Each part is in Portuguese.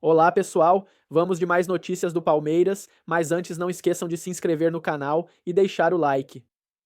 Olá, pessoal! Vamos de mais notícias do Palmeiras, mas antes não esqueçam de se inscrever no canal e deixar o like.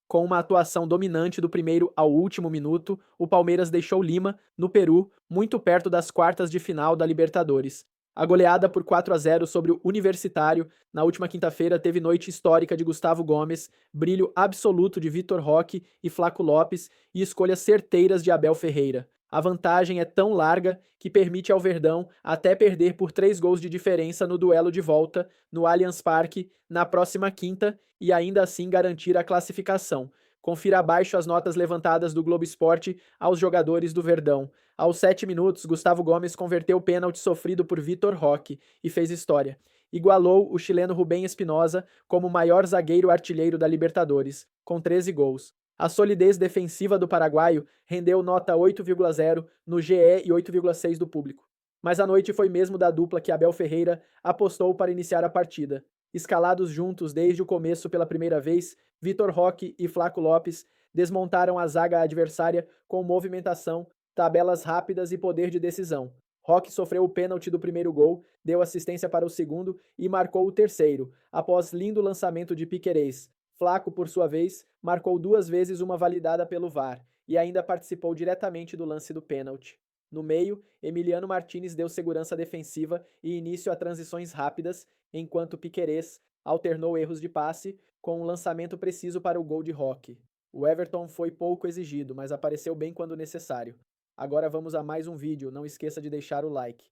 Com uma atuação dominante do primeiro ao último minuto, o Palmeiras deixou Lima, no Peru, muito perto das quartas de final da Libertadores. A goleada por 4-0 sobre o Universitário na última quinta-feira teve noite histórica de Gustavo Gomes, brilho absoluto de Vitor Roque e Flaco Lopes e escolhas certeiras de Abel Ferreira. A vantagem é tão larga que permite ao Verdão até perder por 3 gols de diferença no duelo de volta no Allianz Parque na próxima quinta e ainda assim garantir a classificação. Confira abaixo as notas levantadas do Globo Esporte aos jogadores do Verdão. Aos 7 minutos, Gustavo Gomes converteu o pênalti sofrido por Vitor Roque e fez história. Igualou o chileno Rubem Espinosa como o maior zagueiro artilheiro da Libertadores, com 13 gols. A solidez defensiva do paraguaio rendeu nota 8,0 no GE e 8,6 do público. Mas a noite foi mesmo da dupla que Abel Ferreira apostou para iniciar a partida. Escalados juntos desde o começo pela primeira vez, Vitor Roque e Flaco Lopes desmontaram a zaga adversária com movimentação, tabelas rápidas e poder de decisão. Roque sofreu o pênalti do primeiro gol, deu assistência para o segundo e marcou o terceiro, após lindo lançamento de Piquerez. Flaco, por sua vez, marcou 2 vezes uma validada pelo VAR e ainda participou diretamente do lance do pênalti. No meio, Emiliano Martínez deu segurança defensiva e início a transições rápidas, enquanto Piquerez alternou erros de passe com um lançamento preciso para o gol de Roque. O Everton foi pouco exigido, mas apareceu bem quando necessário. Agora vamos a mais um vídeo, não esqueça de deixar o like.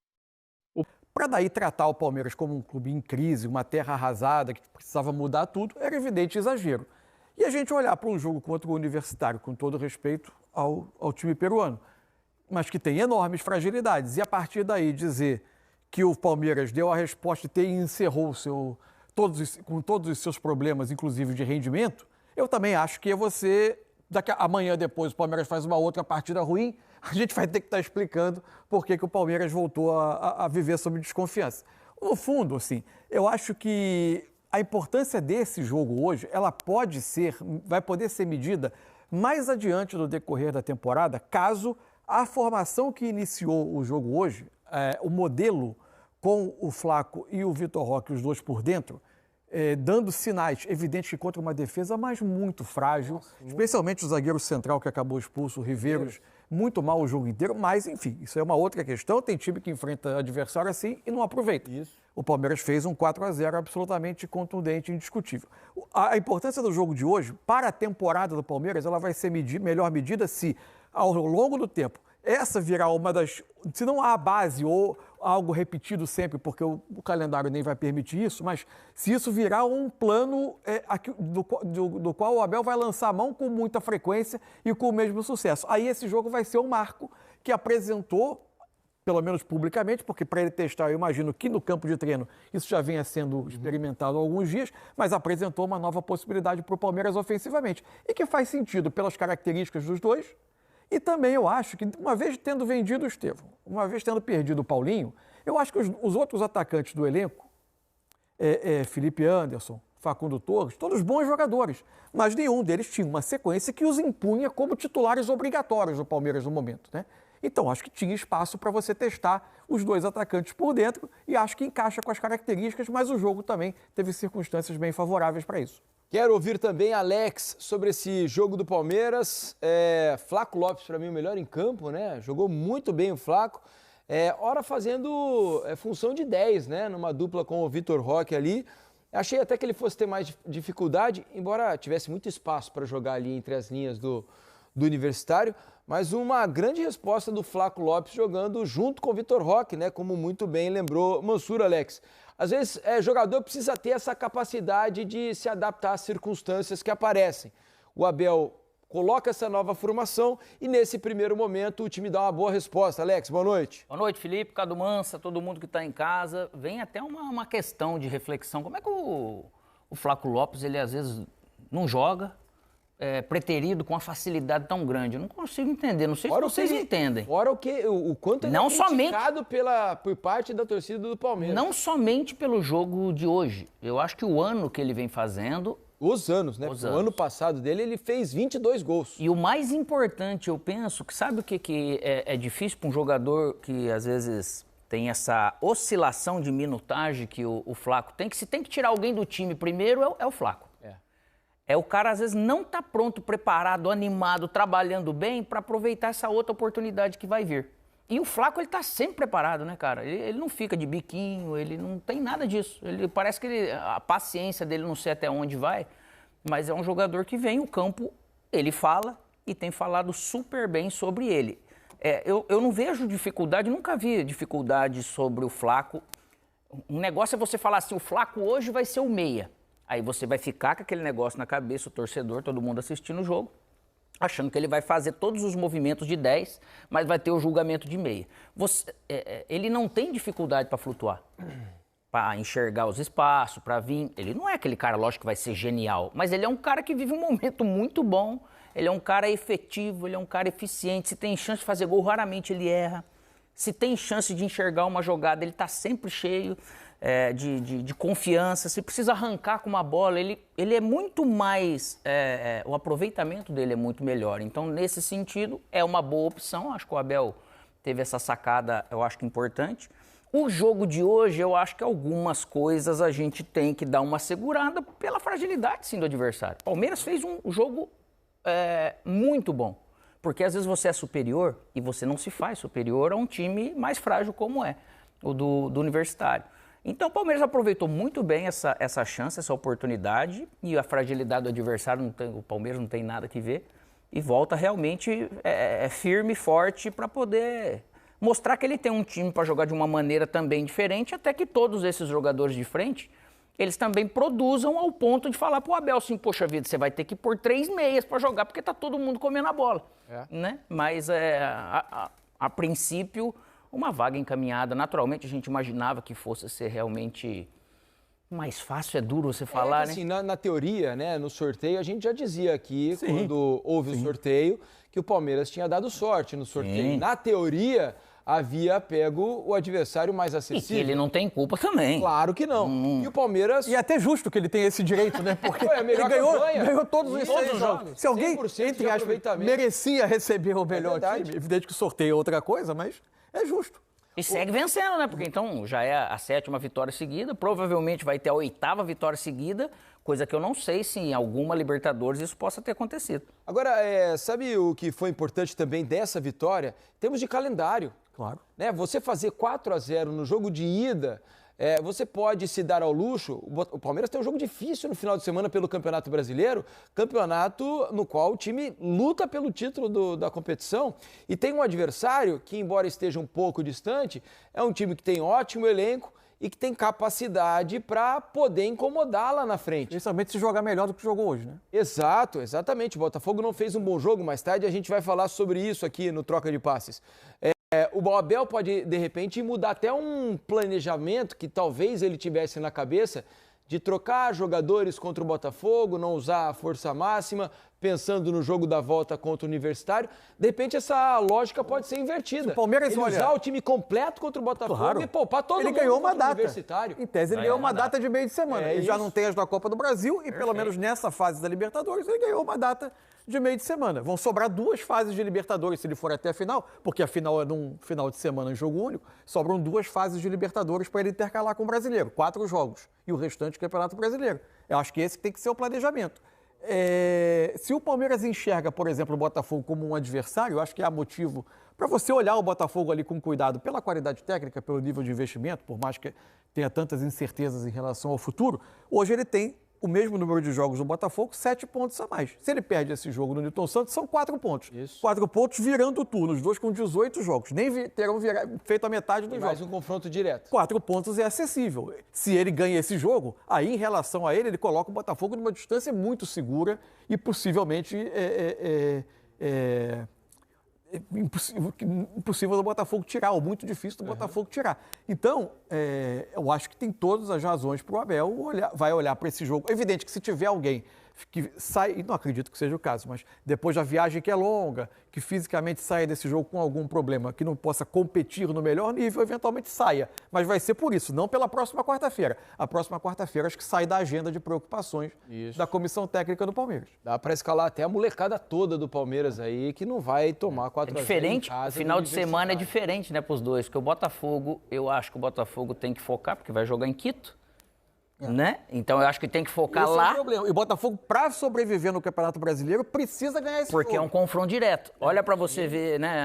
Para daí tratar o Palmeiras como um clube em crise, uma terra arrasada, que precisava mudar tudo, era evidente exagero. E a gente olhar para um jogo contra o Universitário, com todo respeito ao time peruano, mas que tem enormes fragilidades, e a partir daí dizer que o Palmeiras deu a resposta e encerrou com todos os seus problemas, inclusive de rendimento, eu também acho que amanhã depois o Palmeiras faz uma outra partida ruim, a gente vai ter que estar explicando por que o Palmeiras voltou a viver sob desconfiança. No fundo, assim, eu acho que a importância desse jogo hoje, vai poder ser medida mais adiante no decorrer da temporada, caso a formação que iniciou o jogo hoje, o modelo com o Flaco e o Vitor Roque, os dois por dentro, dando sinais evidentes que contra uma defesa mas muito frágil, especialmente o zagueiro central que acabou expulso, o Riveiros, muito mal o jogo inteiro, mas enfim, isso é uma outra questão, tem time que enfrenta adversário assim e não aproveita. Isso. O Palmeiras fez um 4-0 absolutamente contundente e indiscutível. A importância do jogo de hoje, para a temporada do Palmeiras, ela vai ser melhor medida se, ao longo do tempo, essa virar uma das, se não a base ou algo repetido sempre, porque o calendário nem vai permitir isso, mas se isso virar um plano do qual o Abel vai lançar a mão com muita frequência e com o mesmo sucesso. Aí esse jogo vai ser um marco que apresentou, pelo menos publicamente, porque para ele testar, eu imagino que no campo de treino isso já vinha sendo experimentado há alguns dias, mas apresentou uma nova possibilidade para o Palmeiras ofensivamente, e que faz sentido pelas características dos dois. E também eu acho que, uma vez tendo vendido o Estevão, uma vez tendo perdido o Paulinho, eu acho que os outros atacantes do elenco, Felipe Anderson, Facundo Torres, todos bons jogadores, mas nenhum deles tinha uma sequência que os impunha como titulares obrigatórios do Palmeiras no momento, né? Então, acho que tinha espaço para você testar os dois atacantes por dentro e acho que encaixa com as características, mas o jogo também teve circunstâncias bem favoráveis para isso. Quero ouvir também Alex sobre esse jogo do Palmeiras. Flaco Lopes, para mim, o melhor em campo, né? Jogou muito bem o Flaco. Ora fazendo função de 10, né? Numa dupla com o Vitor Roque ali. Achei até que ele fosse ter mais dificuldade, embora tivesse muito espaço para jogar ali entre as linhas do Universitário. Mas uma grande resposta do Flaco Lopes jogando junto com o Vitor Roque, né? Como muito bem lembrou Mansur, Alex. Às vezes, jogador precisa ter essa capacidade de se adaptar às circunstâncias que aparecem. O Abel coloca essa nova formação e, nesse primeiro momento, o time dá uma boa resposta. Alex, boa noite. Boa noite, Felipe, Cadu Mansa, todo mundo que está em casa. Vem até uma questão de reflexão. Como é que o Flaco Lopes, ele às vezes não joga, preterido com uma facilidade tão grande? Eu não consigo entender, não sei se vocês entendem. Fora o quanto ele é criticado por parte da torcida do Palmeiras. Não somente pelo jogo de hoje. Eu acho que o ano que ele vem fazendo... Os anos, né? O ano passado dele, ele fez 22 gols. E o mais importante, eu penso, que sabe o que é difícil para um jogador que às vezes tem essa oscilação de minutagem que o Flaco tem, que se tem que tirar alguém do time primeiro, é o Flaco. É o cara, às vezes, não tá pronto, preparado, animado, trabalhando bem para aproveitar essa outra oportunidade que vai vir. E o Flaco, ele tá sempre preparado, né, cara? Ele não fica de biquinho, ele não tem nada disso. Ele parece que a paciência dele não sei até onde vai, mas é um jogador que vem, o campo, ele fala e tem falado super bem sobre ele. Eu não vejo dificuldade, nunca vi dificuldade sobre o Flaco. Um negócio é você falar assim, o Flaco hoje vai ser o meia. Aí você vai ficar com aquele negócio na cabeça, o torcedor, todo mundo assistindo o jogo, achando que ele vai fazer todos os movimentos de 10, mas vai ter o julgamento de meia. Ele não tem dificuldade para flutuar, para enxergar os espaços, para vir. Ele não é aquele cara, lógico, que vai ser genial, mas ele é um cara que vive um momento muito bom, ele é um cara efetivo, ele é um cara eficiente. Se tem chance de fazer gol, raramente ele erra. Se tem chance de enxergar uma jogada, ele está sempre cheio de confiança. Se precisa arrancar com uma bola, ele é muito mais... o aproveitamento dele é muito melhor. Então, nesse sentido, é uma boa opção. Acho que o Abel teve essa sacada, eu acho que importante. O jogo de hoje, eu acho que algumas coisas a gente tem que dar uma segurada pela fragilidade, sim, do adversário. O Palmeiras fez um jogo muito bom. Porque às vezes você é superior e você não se faz superior a um time mais frágil como é o do Universitário. Então o Palmeiras aproveitou muito bem essa chance, essa oportunidade, e a fragilidade do adversário, o Palmeiras não tem nada que ver, e volta realmente firme e forte para poder mostrar que ele tem um time para jogar de uma maneira também diferente, até que todos esses jogadores de frente, eles também produzam ao ponto de falar pro Abel assim, poxa vida, você vai ter que pôr 3 meias para jogar, porque tá todo mundo comendo a bola. Né? Mas a princípio, uma vaga encaminhada. Naturalmente, a gente imaginava que fosse ser realmente mais fácil, é duro você falar, né? Assim, na teoria, né, no sorteio, a gente já dizia aqui, quando houve o sorteio, que o Palmeiras tinha dado sorte no sorteio. Na teoria, havia pego o adversário mais acessível. E que ele não tem culpa também. Claro que não. E o Palmeiras... E é até justo que ele tenha esse direito, né? Porque Foi a melhor ele ganhou todos os 6 jogos. jogos. Se alguém, 100% entre de aspas, aproveitamento. merecia receber o melhor verdade. time, evidente que o sorteio é outra coisa, mas é justo. E segue vencendo, né? Porque então já é a 7ª vitória seguida, provavelmente vai ter a 8ª vitória seguida, coisa que eu não sei se em alguma Libertadores isso possa ter acontecido. Agora, sabe o que foi importante também dessa vitória? Temos de calendário. Claro. Né? Você fazer 4-0 no jogo de ida, você pode se dar ao luxo. O Palmeiras tem um jogo difícil no final de semana pelo Campeonato Brasileiro, campeonato no qual o time luta pelo título da competição, e tem um adversário que, embora esteja um pouco distante, é um time que tem ótimo elenco e que tem capacidade para poder incomodar lá na frente. Principalmente se jogar melhor do que jogou hoje, né? Exatamente. O Botafogo não fez um bom jogo, mais tarde a gente vai falar sobre isso aqui no Troca de Passes. O Abel pode, de repente, mudar até um planejamento que talvez ele tivesse na cabeça de trocar jogadores contra o Botafogo, não usar a força máxima, pensando no jogo da volta contra o Universitário. De repente, essa lógica pode ser invertida. Se o Palmeiras usar o time completo contra o Botafogo e poupar todo mundo ganhou uma contra o data. Universitário. Em tese, ele ganhou uma data de meio de semana. Ele já não tem as da Copa do Brasil e, pelo menos nessa fase da Libertadores, ele ganhou uma data de meio de semana. Vão sobrar 2 fases de Libertadores se ele for até a final, porque a final é num final de semana em jogo único. Sobram 2 fases de Libertadores para ele intercalar com o Brasileiro. 4 jogos. E o restante Campeonato Brasileiro. Eu acho que esse tem que ser o planejamento. Se o Palmeiras enxerga, por exemplo, o Botafogo como um adversário, eu acho que há motivo para você olhar o Botafogo ali com cuidado pela qualidade técnica, pelo nível de investimento, por mais que tenha tantas incertezas em relação ao futuro. Hoje ele tem o mesmo número de jogos do Botafogo, 7 pontos a mais. Se ele perde esse jogo no Newton Santos, são 4 pontos. Isso. 4 pontos virando o turno, os dois com 18 jogos. Nem terão feito a metade dos jogos. Mais um confronto direto. 4 pontos é acessível. Se ele ganha esse jogo, aí em relação a ele coloca o Botafogo numa distância muito segura e possivelmente impossível do Botafogo tirar, ou muito difícil do Botafogo tirar. Então, eu acho que tem todas as razões para o Abel vai olhar para esse jogo. Evidente que se tiver alguém que sai, e não acredito que seja o caso, mas depois da viagem que é longa, que fisicamente saia desse jogo com algum problema, que não possa competir no melhor nível, eventualmente saia. Mas vai ser por isso, não pela próxima quarta-feira. A próxima quarta-feira acho que sai da agenda de preocupações da comissão técnica do Palmeiras. Dá para escalar até a molecada toda do Palmeiras aí, que não vai tomar 4 a 0 diferente, em casa. o final de semana é diferente, né, para os dois. Porque o Botafogo, eu acho que o Botafogo tem que focar, porque vai jogar em Quito. Né? Então eu acho que tem que focar Esse lá. é o problema. E o Botafogo, para sobreviver no Campeonato Brasileiro, precisa ganhar esse Porque jogo. é um confronto direto. Olha para você ver, né?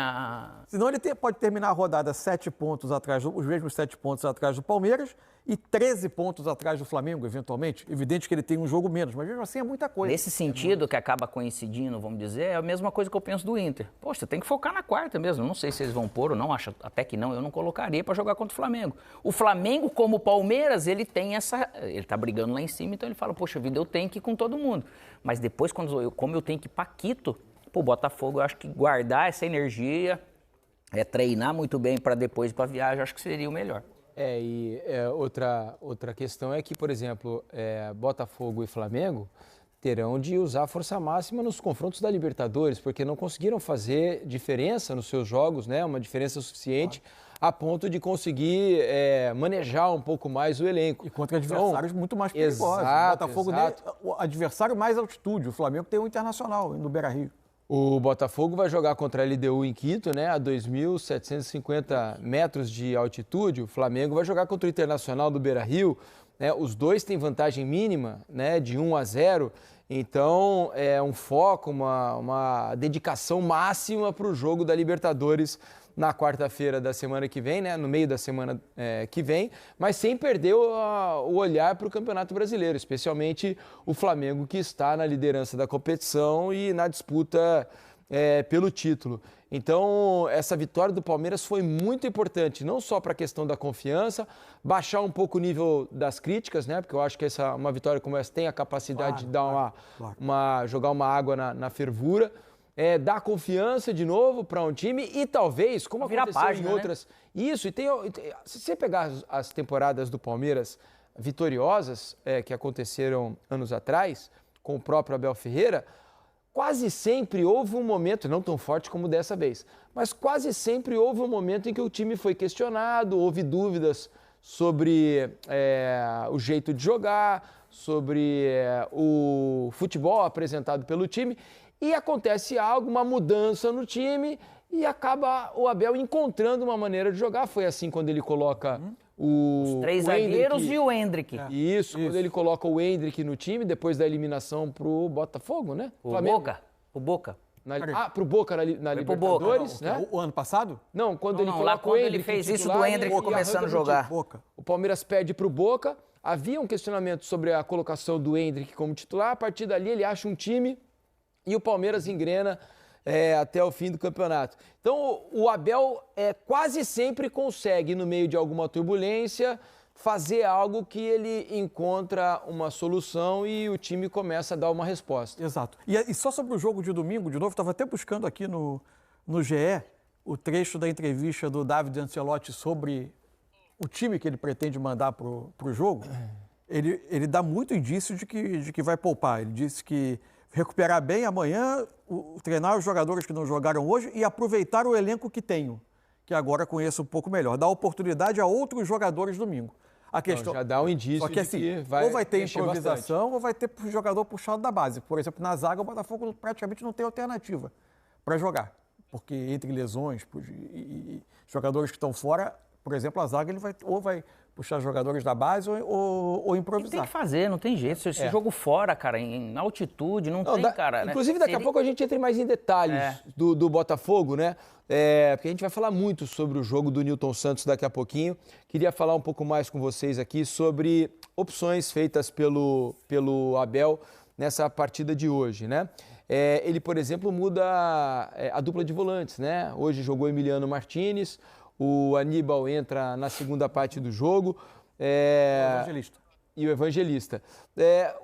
Senão ele pode terminar a rodada 7 pontos atrás, os mesmos 7 pontos atrás do Palmeiras e 13 pontos atrás do Flamengo, eventualmente. Evidente que ele tem um jogo menos, mas mesmo assim é muita coisa. Nesse sentido, que acaba coincidindo, vamos dizer, é a mesma coisa que eu penso do Inter. Poxa, tem que focar na quarta mesmo. Não sei se eles vão pôr ou não, acho até que não. Eu não colocaria para jogar contra o Flamengo. O Flamengo, como o Palmeiras, ele tem essa... Ele tá brigando lá em cima, então ele fala, poxa vida, eu tenho que ir com todo mundo. Mas depois, como eu tenho que ir para Quito, o Botafogo, eu acho que guardar essa energia, treinar muito bem para depois ir para a viagem, eu acho que seria o melhor. Outra questão é que, por exemplo, Botafogo e Flamengo terão de usar a força máxima nos confrontos da Libertadores, porque não conseguiram fazer diferença nos seus jogos, né? Uma diferença suficiente a ponto de conseguir manejar um pouco mais o elenco. E contra adversários muito mais perigosos. Exato, o Botafogo o adversário mais altitude. O Flamengo tem o Internacional no Beira-Rio. O Botafogo vai jogar contra a LDU em Quito, né, a 2.750 metros de altitude. O Flamengo vai jogar contra o Internacional do Beira-Rio. Né, os dois têm vantagem mínima, né, de 1-0. Então, é um foco, uma dedicação máxima para o jogo da Libertadores na quarta-feira da semana que vem, né, no meio da semana que vem, mas sem perder o olhar para o Campeonato Brasileiro, especialmente o Flamengo, que está na liderança da competição e na disputa pelo título. Então, essa vitória do Palmeiras foi muito importante, não só para a questão da confiança, baixar um pouco o nível das críticas, né? Porque eu acho que uma vitória como essa tem a capacidade de dar jogar uma água na fervura, dar confiança de novo para um time e talvez, como aconteceu em outras... Né? Isso, se você pegar as temporadas do Palmeiras vitoriosas que aconteceram anos atrás, com o próprio Abel Ferreira, quase sempre houve um momento, não tão forte como dessa vez, mas quase sempre houve um momento em que o time foi questionado, houve dúvidas sobre o jeito de jogar, sobre o futebol apresentado pelo time, e acontece algo, uma mudança no time, e acaba o Abel encontrando uma maneira de jogar. Foi assim quando ele coloca os 3 zagueiros e o Endrick. Isso, quando ele coloca o Endrick no time, depois da eliminação pro Botafogo, né? O Boca. Pro Boca na Libertadores, Boca, né? O ano passado? Não, quando ele coloca lá quando o Endrick ele fez isso titular, do Endrick começando a jogar. O Palmeiras perde pro Boca, havia um questionamento sobre a colocação do Endrick como titular, a partir dali ele acha um time e o Palmeiras engrena até o fim do campeonato. Então, o Abel quase sempre consegue, no meio de alguma turbulência, fazer algo que ele encontra uma solução e o time começa a dar uma resposta. Exato. E só sobre o jogo de domingo, de novo, estava até buscando aqui no GE o trecho da entrevista do David Ancelotti sobre o time que ele pretende mandar para o jogo. Ele dá muito indício de que vai poupar. Ele disse que recuperar bem amanhã, treinar os jogadores que não jogaram hoje e aproveitar o elenco que tenho, que agora conheço um pouco melhor. Dar oportunidade a outros jogadores domingo. A questão, então, já dá um indício só que, assim, de que ou vai ter improvisação bastante. ou vai ter jogador puxado da base. Por exemplo, na zaga o Botafogo praticamente não tem alternativa para jogar. Porque entre lesões e jogadores que estão fora, por exemplo, a zaga ele vai puxar jogadores da base ou improvisar. Tem que fazer, não tem jeito. Esse jogo fora, cara, em altitude, não tem, cara. Inclusive, daqui a pouco a gente entra mais em detalhes do Botafogo, né? Porque a gente vai falar muito sobre o jogo do Nilton Santos daqui a pouquinho. Queria falar um pouco mais com vocês aqui sobre opções feitas pelo Abel nessa partida de hoje, né? Ele, por exemplo, muda a dupla de volantes, né? Hoje jogou Emiliano Martinez, o Aníbal entra na segunda parte do jogo. Evangelista. E o Evangelista.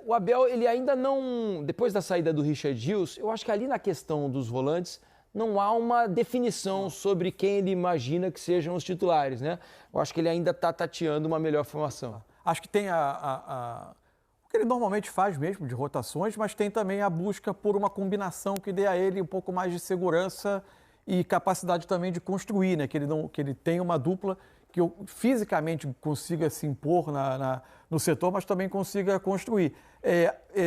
O Abel, ele ainda não... Depois da saída do Richard Gills, eu acho que ali na questão dos volantes não há uma definição sobre quem ele imagina que sejam os titulares, né? Eu acho que ele ainda está tateando uma melhor formação. Acho que tem o que ele normalmente faz mesmo, de rotações, mas tem também a busca por uma combinação que dê a ele um pouco mais de segurança e capacidade também de construir, né? Que ele tenha uma dupla que fisicamente consiga se impor no setor, mas também consiga construir.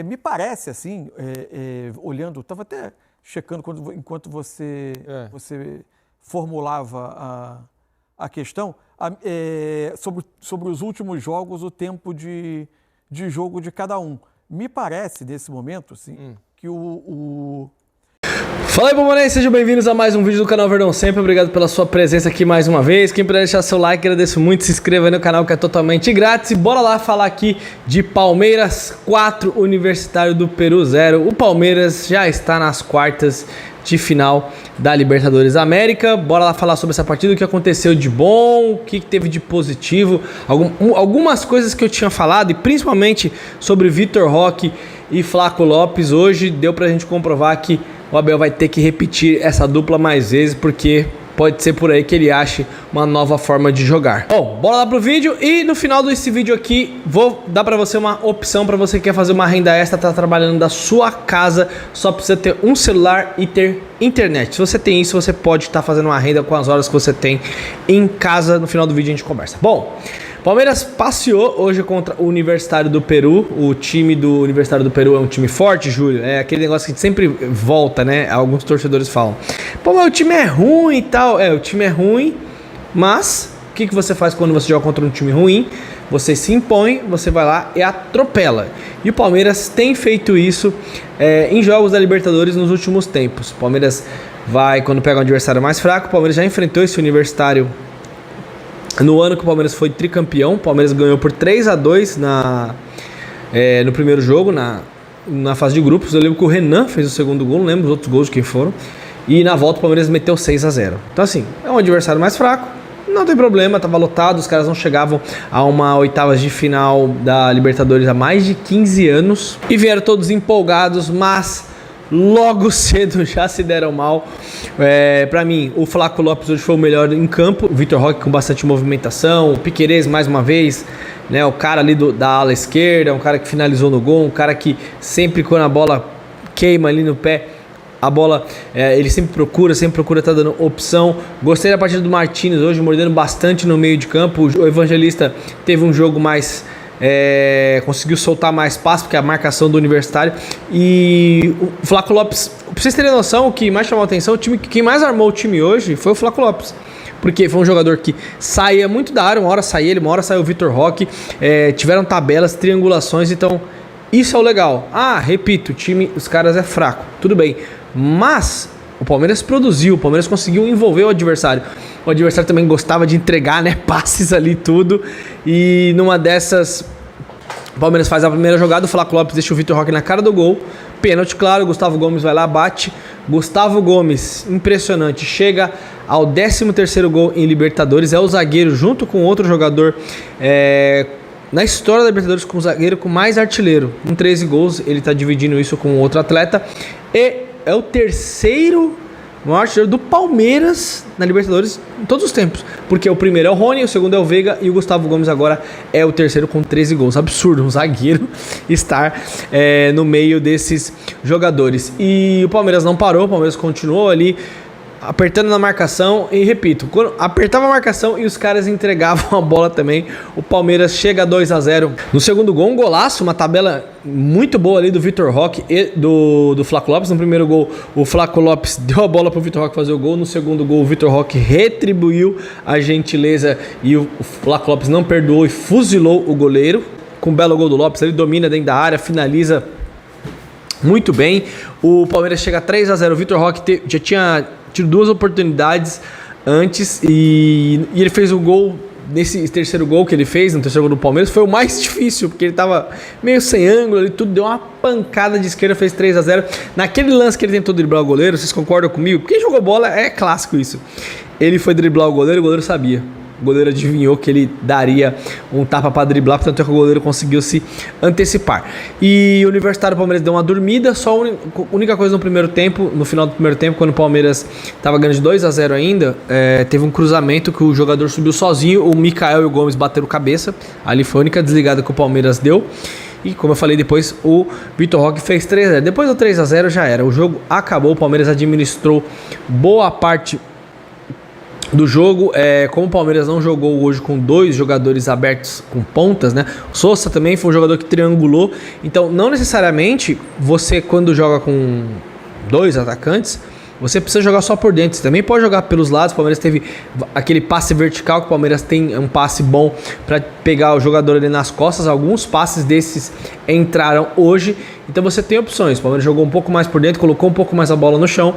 Me parece, assim, olhando, estava até checando enquanto você formulava a questão, sobre os últimos jogos, o tempo de jogo de cada um. Me parece, nesse momento, assim, que Fala aí, Palmeirenses, sejam bem-vindos a mais um vídeo do canal Verdão Sempre. Obrigado pela sua presença aqui mais uma vez. Quem puder deixar seu like, agradeço muito. Se inscreva aí no canal que é totalmente grátis. E bora lá falar aqui de Palmeiras 4, Universitário do Peru 0. O Palmeiras já está nas quartas de final da Libertadores América. Bora lá falar sobre essa partida, o que aconteceu de bom, o que teve de positivo, algumas coisas que eu tinha falado, e principalmente sobre Vitor Roque e Flaco Lopes. Hoje deu pra gente comprovar que o Abel vai ter que repetir essa dupla mais vezes, porque pode ser por aí que ele ache uma nova forma de jogar. Bom, bora lá pro vídeo, e no final desse vídeo aqui vou dar pra você uma opção para você que quer fazer uma renda extra, tá trabalhando da sua casa, só precisa ter um celular e ter internet. Se você tem isso, você pode estar fazendo uma renda com as horas que você tem em casa. No final do vídeo a gente conversa. Bom, Palmeiras passeou hoje contra o Universitário do Peru. O time do Universitário do Peru é um time forte, Júlio. É aquele negócio que sempre volta, né? Alguns torcedores falam: pô, mas o time é ruim e tal. O time é ruim, mas o que você faz quando você joga contra um time ruim? Você se impõe, você vai lá e atropela. E o Palmeiras tem feito isso em jogos da Libertadores nos últimos tempos. O Palmeiras vai, quando pega um adversário mais fraco, o Palmeiras já enfrentou esse Universitário no ano que o Palmeiras foi tricampeão. O Palmeiras ganhou por 3-2 no primeiro jogo, na fase de grupos. Eu lembro que o Renan fez o segundo gol, não lembro os outros gols de quem foram. E na volta o Palmeiras meteu 6-0. Então assim, é um adversário mais fraco, não tem problema, estava lotado. Os caras não chegavam a uma oitavas de final da Libertadores há mais de 15 anos. E vieram todos empolgados, mas logo cedo já se deram mal. Pra mim, o Flaco Lopes hoje foi o melhor em campo. O Vitor Roque com bastante movimentação. O Piquerez mais uma vez, né? O cara ali da ala esquerda, um cara que finalizou no gol, um cara que sempre quando a bola queima ali no pé, a bola, ele sempre procura estar dando opção. Gostei da partida do Martínez hoje, mordendo bastante no meio de campo. O Evangelista teve um jogo mais... conseguiu soltar mais passe, porque a marcação do Universitário. E o Flaco Lopes, pra vocês terem noção, o que mais chamou a atenção, quem mais armou o time hoje foi o Flaco Lopes, porque foi um jogador que saía muito da área. Uma hora saía ele, uma hora saiu o Vitor Roque. Tiveram tabelas, triangulações. Então isso é o legal. Repito, o time, os caras é fraco, tudo bem, mas o Palmeiras produziu, o Palmeiras conseguiu envolver o adversário. O adversário também gostava de entregar, né, passes ali, tudo. E numa dessas, o Palmeiras faz a primeira jogada, o Flaco Lopes deixa o Vitor Roque na cara do gol. Pênalti, claro, Gustavo Gomes vai lá, bate. Gustavo Gomes, impressionante, chega ao 13º gol em Libertadores. É o zagueiro, junto com outro jogador, na história da Libertadores, com o zagueiro com mais artilheiro, com 13 gols. Ele está dividindo isso com outro atleta. E é o terceiro maior artilheiro do Palmeiras na Libertadores em todos os tempos, porque o primeiro é o Rony, o segundo é o Veiga e o Gustavo Gomes agora é o terceiro com 13 gols. Absurdo um zagueiro estar no meio desses jogadores. E o Palmeiras não parou, o Palmeiras continuou ali apertando na marcação. E repito, quando apertava a marcação e os caras entregavam a bola também, o Palmeiras chega a 2-0. No segundo gol, um golaço, uma tabela muito boa ali do Vitor Roque e do Flaco Lopes. No primeiro gol, o Flaco Lopes deu a bola pro Vitor Roque fazer o gol. No segundo gol, o Vitor Roque retribuiu a gentileza e o Flaco Lopes não perdoou e fuzilou o goleiro. Com um belo gol do Lopes, ele domina dentro da área, finaliza muito bem. O Palmeiras chega a 3-0. O Vitor Roque já tinha tido 2 oportunidades antes e ele fez o gol. Nesse terceiro gol que ele fez, no terceiro gol do Palmeiras, foi o mais difícil, porque ele tava meio sem ângulo ali, tudo, deu uma pancada de esquerda, fez 3-0. Naquele lance que ele tentou driblar o goleiro, vocês concordam comigo? Quem jogou bola é clássico isso. Ele foi driblar o goleiro sabia. O goleiro adivinhou que ele daria um tapa para driblar, portanto é que o goleiro conseguiu se antecipar. E o Universitário, Palmeiras deu uma dormida, só a única coisa no primeiro tempo, no final do primeiro tempo, quando o Palmeiras estava ganhando de 2-0 ainda, teve um cruzamento que o jogador subiu sozinho, o Mikael e o Gomes bateram cabeça, ali foi a única desligada que o Palmeiras deu. E como eu falei depois, o Vitor Roque fez 3-0. Depois do 3-0 já era. O jogo acabou, o Palmeiras administrou boa parte do jogo. Como o Palmeiras não jogou hoje com 2 jogadores abertos com pontas, né? O Sousa também foi um jogador que triangulou. Então, não necessariamente você, quando joga com 2 atacantes, você precisa jogar só por dentro. Você também pode jogar pelos lados. O Palmeiras teve aquele passe vertical, que o Palmeiras tem um passe bom para pegar o jogador ali nas costas. Alguns passes desses entraram hoje. Então você tem opções. O Palmeiras jogou um pouco mais por dentro, colocou um pouco mais a bola no chão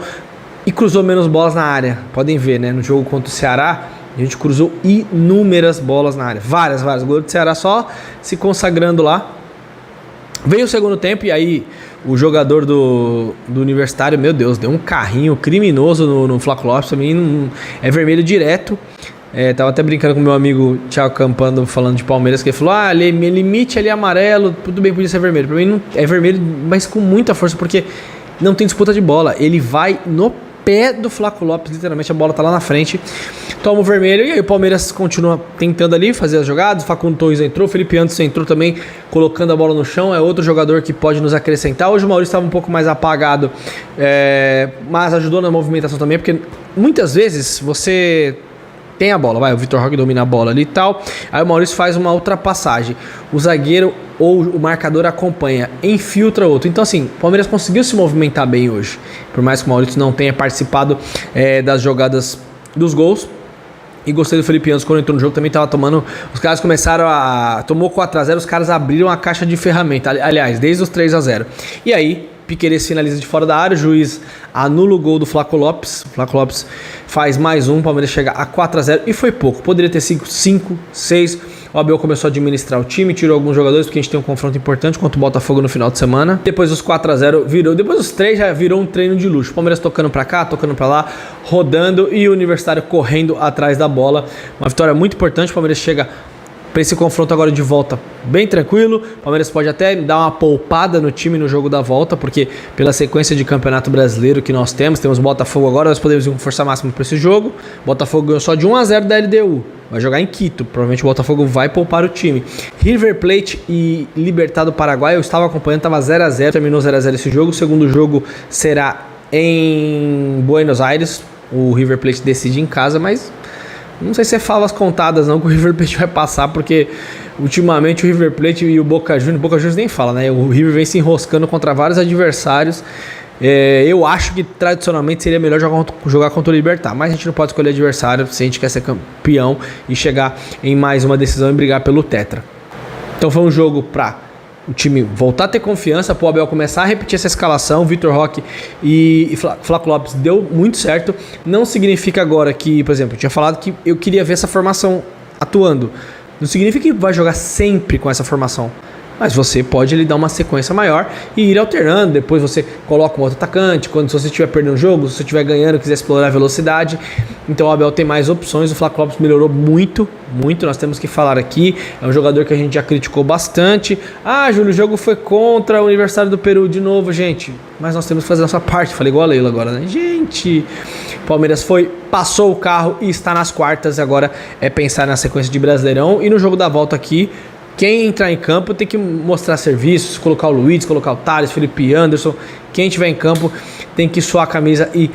e cruzou menos bolas na área. Podem ver, né? No jogo contra o Ceará, a gente cruzou inúmeras bolas na área. Várias. O goleiro do Ceará só se consagrando lá. Veio o segundo tempo e aí o jogador do Universitário, meu Deus, deu um carrinho criminoso no Flaco Lopes. Pra mim é vermelho direto. Tava até brincando com meu amigo Thiago Campando, falando de Palmeiras, que ele falou, limite ali amarelo, tudo bem, podia ser vermelho. Pra mim não, é vermelho, mas com muita força, porque não tem disputa de bola. Ele vai no pé do Flaco Lopes, literalmente a bola tá lá na frente, toma o vermelho e aí o Palmeiras continua tentando ali fazer as jogadas. O Facundo Torres entrou, o Felipe Anderson entrou também, colocando a bola no chão, é outro jogador que pode nos acrescentar. Hoje o Maurício estava um pouco mais apagado, mas ajudou na movimentação também, porque muitas vezes você tem a bola, o Vitor Roque domina a bola ali e tal, aí o Maurício faz uma ultrapassagem, o zagueiro ou o marcador acompanha, infiltra outro. Então assim, o Palmeiras conseguiu se movimentar bem hoje, por mais que o Maurício não tenha participado das jogadas dos gols. E gostei do Felipe Anderson quando entrou no jogo, também tava tomando. Os caras começaram tomou 4-0, os caras abriram a caixa de ferramenta. Aliás, desde os 3-0. E aí, Piquerez finaliza de fora da área, o juiz anula o gol do Flaco Lopes. O Flaco Lopes faz mais um, o Palmeiras chega a 4-0 e foi pouco. Poderia ter sido 5, 6. O Abel começou a administrar o time, tirou alguns jogadores, porque a gente tem um confronto importante contra o Botafogo no final de semana. Depois dos 4-0 virou, depois dos 3 já virou um treino de luxo. O Palmeiras tocando pra cá, tocando pra lá, rodando e o Universitário correndo atrás da bola. Uma vitória muito importante, o Palmeiras chega para esse confronto agora de volta bem tranquilo. O Palmeiras pode até dar uma poupada no time no jogo da volta, porque pela sequência de campeonato brasileiro que nós temos Botafogo agora, nós podemos ir com força máxima para esse jogo. O Botafogo ganhou só de 1-0 da LDU, vai jogar em Quito, provavelmente o Botafogo vai poupar o time. River Plate e Libertad do Paraguai, eu estava acompanhando, estava 0-0, terminou 0-0 esse jogo. O segundo jogo será em Buenos Aires, o River Plate decide em casa, mas não sei se é favas contadas não que o River Plate vai passar, porque ultimamente o River Plate e o Boca Juniors nem fala, né? O River vem se enroscando contra vários adversários. Eu acho que tradicionalmente seria melhor jogar contra o Libertad, mas a gente não pode escolher adversário se a gente quer ser campeão e chegar em mais uma decisão e brigar pelo Tetra. Então foi um jogo para o time voltar a ter confiança, para o Abel começar a repetir essa escalação. Vitor Roque e Flaco Lopes deu muito certo. Não significa agora que, por exemplo, eu tinha falado que eu queria ver essa formação atuando. Não significa que vai jogar sempre com essa formação, mas você pode lhe dar uma sequência maior e ir alternando. Depois você coloca um outro atacante, quando se você estiver perdendo o jogo, se você estiver ganhando, quiser explorar a velocidade. Então o Abel tem mais opções. O Flaco Lopes melhorou muito, nós temos que falar aqui. É um jogador que a gente já criticou bastante. Júlio, o jogo foi contra o Universitário do Peru de novo, gente, mas nós temos que fazer a nossa parte. Falei igual a Leila agora, né? Gente, Palmeiras passou o carro e está nas quartas. Agora é pensar na sequência de Brasileirão e no jogo da volta aqui. Quem entrar em campo tem que mostrar serviços, colocar o Luiz, colocar o Thales, Felipe Anderson. Quem estiver em campo tem que suar a camisa e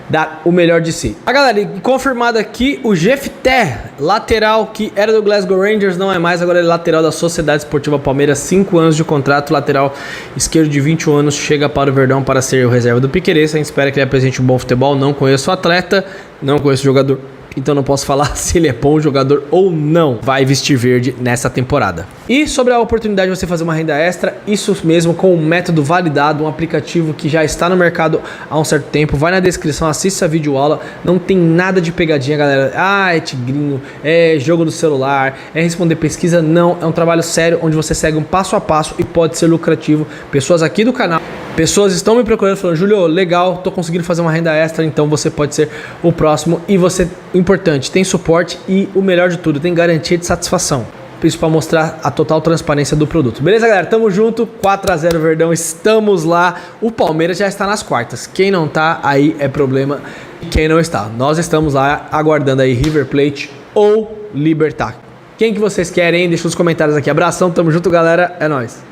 dar o melhor de si. Galera, confirmado aqui o Jefté, lateral que era do Glasgow Rangers, não é mais, agora ele é lateral da Sociedade Esportiva Palmeiras, 5 anos de contrato, lateral esquerdo de 21 anos, chega para o Verdão para ser o reserva do Piquerez. A gente espera que ele apresente um bom futebol. Não conheço o atleta, não conheço o jogador, então não posso falar se ele é bom jogador ou não. Vai vestir verde nessa temporada. E sobre a oportunidade de você fazer uma renda extra, isso mesmo, com o método validado, um aplicativo que já está no mercado há um certo tempo. Vai na descrição, assista a videoaula. Não tem nada de pegadinha, galera. É tigrinho, é jogo do celular, é responder pesquisa. Não, é um trabalho sério, onde você segue um passo a passo e pode ser lucrativo. Pessoas aqui do canal, pessoas estão me procurando falando: Júlio, legal, tô conseguindo fazer uma renda extra, então você pode ser o próximo. E você, importante, tem suporte e o melhor de tudo, tem garantia de satisfação. Isso para mostrar a total transparência do produto. Beleza, galera? Tamo junto, 4-0 Verdão, estamos lá. O Palmeiras já está nas quartas. Quem não tá, aí é problema. Quem não está, nós estamos lá aguardando aí River Plate ou Libertad. Quem que vocês querem? Deixa nos comentários aqui. Abração, tamo junto, galera. É nóis.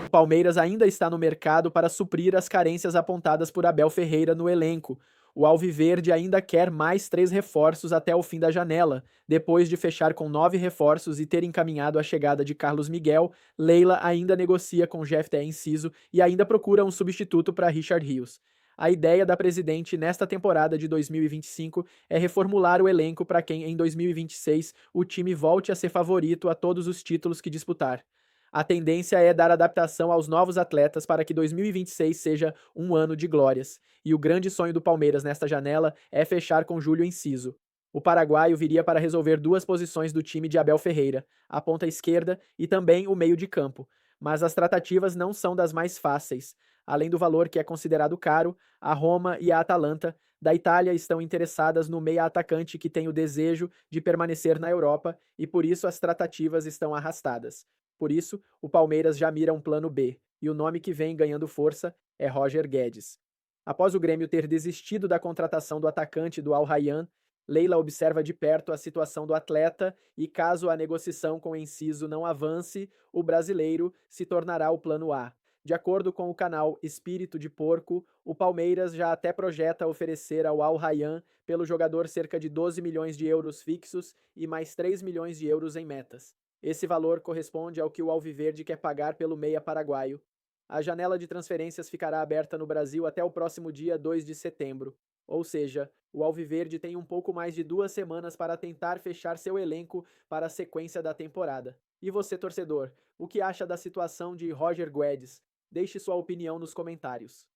O Palmeiras ainda está no mercado para suprir as carências apontadas por Abel Ferreira no elenco. O Alviverde ainda quer mais 3 reforços até o fim da janela. Depois de fechar com 9 reforços e ter encaminhado a chegada de Carlos Miguel, Leila ainda negocia com Jefté Enciso e ainda procura um substituto para Richard Rios. A ideia da presidente nesta temporada de 2025 é reformular o elenco para quem, em 2026, o time volte a ser favorito a todos os títulos que disputar. A tendência é dar adaptação aos novos atletas para que 2026 seja um ano de glórias. E o grande sonho do Palmeiras nesta janela é fechar com Júlio Enciso. O paraguaio viria para resolver 2 posições do time de Abel Ferreira, a ponta esquerda e também o meio de campo. Mas as tratativas não são das mais fáceis. Além do valor que é considerado caro, a Roma e a Atalanta da Itália estão interessadas no meia-atacante que tem o desejo de permanecer na Europa e por isso as tratativas estão arrastadas. Por isso, o Palmeiras já mira um plano B, e o nome que vem ganhando força é Roger Guedes. Após o Grêmio ter desistido da contratação do atacante do Al Rayyan, Leila observa de perto a situação do atleta e, caso a negociação com Enciso não avance, o brasileiro se tornará o plano A. De acordo com o canal Espírito de Porco, o Palmeiras já até projeta oferecer ao Al Rayyan pelo jogador cerca de 12 milhões de euros fixos e mais 3 milhões de euros em metas. Esse valor corresponde ao que o Alviverde quer pagar pelo meia paraguaio. A janela de transferências ficará aberta no Brasil até o próximo dia 2 de setembro. Ou seja, o Alviverde tem um pouco mais de 2 semanas para tentar fechar seu elenco para a sequência da temporada. E você, torcedor, o que acha da situação de Roger Guedes? Deixe sua opinião nos comentários.